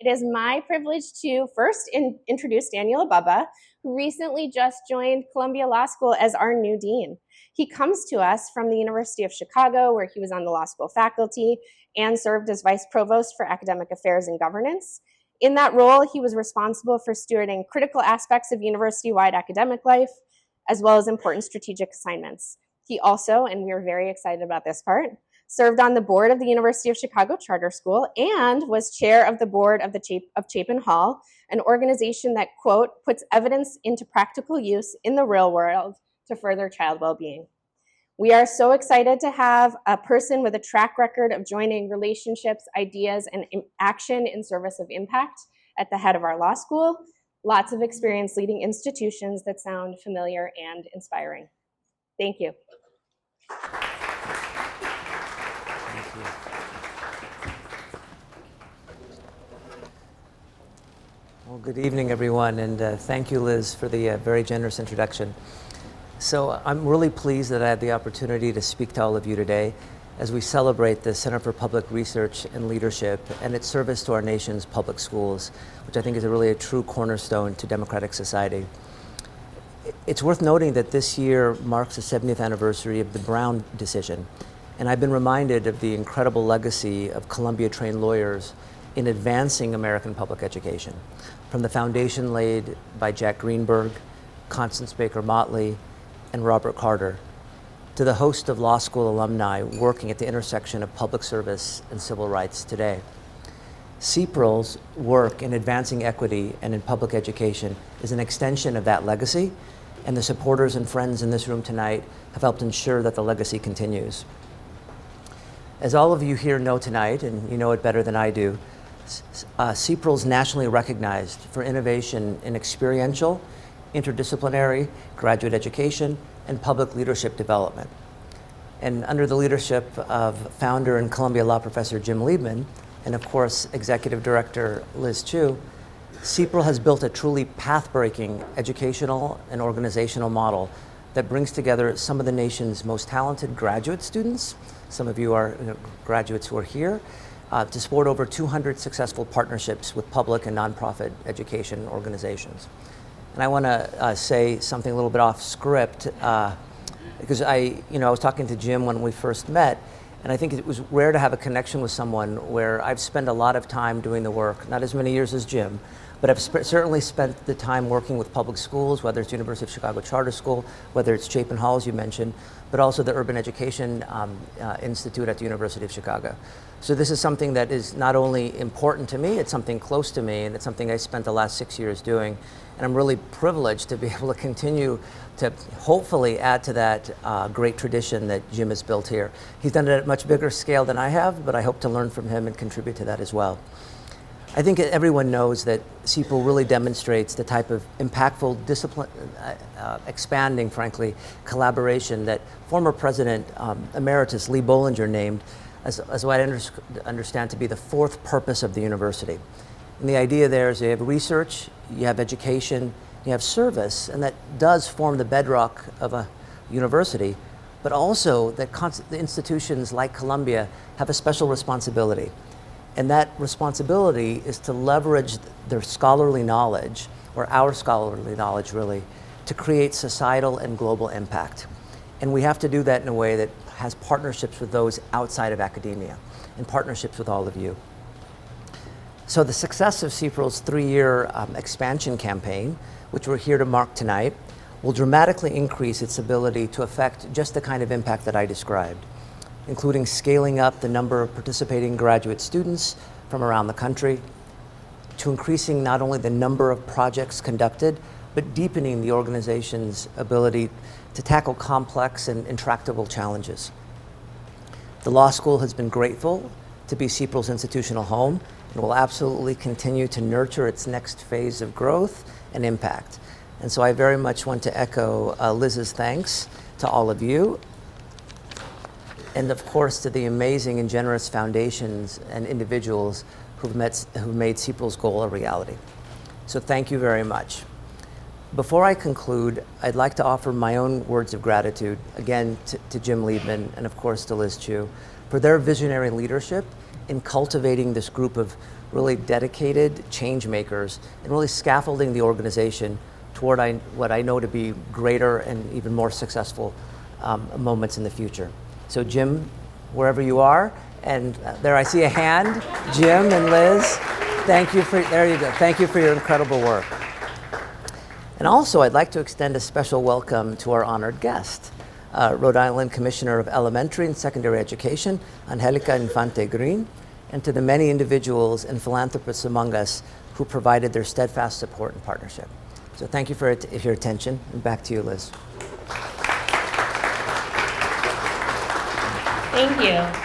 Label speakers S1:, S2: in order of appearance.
S1: It is my privilege to first introduce Daniel Abebe, who recently just joined Columbia Law School as our new dean. He comes to us from the University of Chicago, where he was on the law school faculty and served as vice provost for academic affairs and governance. In that role, he was responsible for stewarding critical aspects of university-wide academic life, as well as important strategic assignments. He also, and we are very excited about this part, served on the board of the University of Chicago Charter School and was chair of the board of Chapin Hall, an organization that, quote, puts evidence into practical use in the real world to further child well-being. We are so excited to have a person with a track record of joining relationships, ideas, and action in service of impact at the head of our law school. Lots of experience leading institutions that sound familiar and inspiring. Thank you.
S2: Well, good evening, everyone, and thank you, Liz, for the very generous introduction. So I'm really pleased that I had the opportunity to speak to all of you today as we celebrate the Center for Public Research and Leadership and its service to our nation's public schools, which I think is a true cornerstone to democratic society. It's worth noting that this year marks the 70th anniversary of the Brown decision, and I've been reminded of the incredible legacy of Columbia-trained lawyers in advancing American public education, from the foundation laid by Jack Greenberg, Constance Baker Motley, and Robert Carter, to the host of law school alumni working at the intersection of public service and civil rights today. CPRL's work in advancing equity and in public education is an extension of that legacy, and the supporters and friends in this room tonight have helped ensure that the legacy continues. As all of you here know tonight, and you know it better than I do, CPRL is nationally recognized for innovation in experiential, interdisciplinary graduate education, and public leadership development. And under the leadership of founder and Columbia Law professor Jim Liebman, and of course, executive director Liz Chu, CPRL has built a truly path-breaking educational and organizational model that brings together some of the nation's most talented graduate students. Some of you are graduates who are here, to support over 200 successful partnerships with public and nonprofit education organizations. And I want to say something a little bit off script, because I was talking to Jim when we first met, and I think it was rare to have a connection with someone where I've spent a lot of time doing the work, not as many years as Jim, but I've certainly spent the time working with public schools, whether it's University of Chicago Charter School, whether it's Chapin Hall, as you mentioned, but also the Urban Education Institute at the University of Chicago. So this is something that is not only important to me, it's something close to me, and it's something I spent the last 6 years doing. And I'm really privileged to be able to continue to hopefully add to that great tradition that Jim has built here. He's done it at a much bigger scale than I have, but I hope to learn from him and contribute to that as well. I think everyone knows that CPRL really demonstrates the type of impactful discipline, expanding, frankly, collaboration that former President Emeritus Lee Bollinger named as what I understand to be the fourth purpose of the university. And the idea there is you have research, you have education, you have service, and that does form the bedrock of a university, but also that the institutions like Columbia have a special responsibility. And that responsibility is to leverage their scholarly knowledge, or our scholarly knowledge really, to create societal and global impact. And we have to do that in a way that has partnerships with those outside of academia and partnerships with all of you. So the success of CPRL's 3-year expansion campaign, which we're here to mark tonight, will dramatically increase its ability to affect just the kind of impact that I described, including scaling up the number of participating graduate students from around the country, to increasing not only the number of projects conducted, but deepening the organization's ability to tackle complex and intractable challenges. The law school has been grateful to be CPRL's institutional home and will absolutely continue to nurture its next phase of growth and impact. And so I very much want to echo Liz's thanks to all of you, and of course to the amazing and generous foundations and individuals who've made CPRL's goal a reality. So thank you very much. Before I conclude, I'd like to offer my own words of gratitude, again to Jim Liebman and of course to Liz Chu, for their visionary leadership in cultivating this group of really dedicated change makers and really scaffolding the organization toward what I know to be greater and even more successful moments in the future. So Jim, wherever you are, and there I see a hand, Jim and Liz, there you go. Thank you for your incredible work. And also I'd like to extend a special welcome to our honored guest, Rhode Island Commissioner of Elementary and Secondary Education, Angelica Infante Green, and to the many individuals and philanthropists among us who provided their steadfast support and partnership. So thank you for your attention, and back to you, Liz.
S3: Thank you.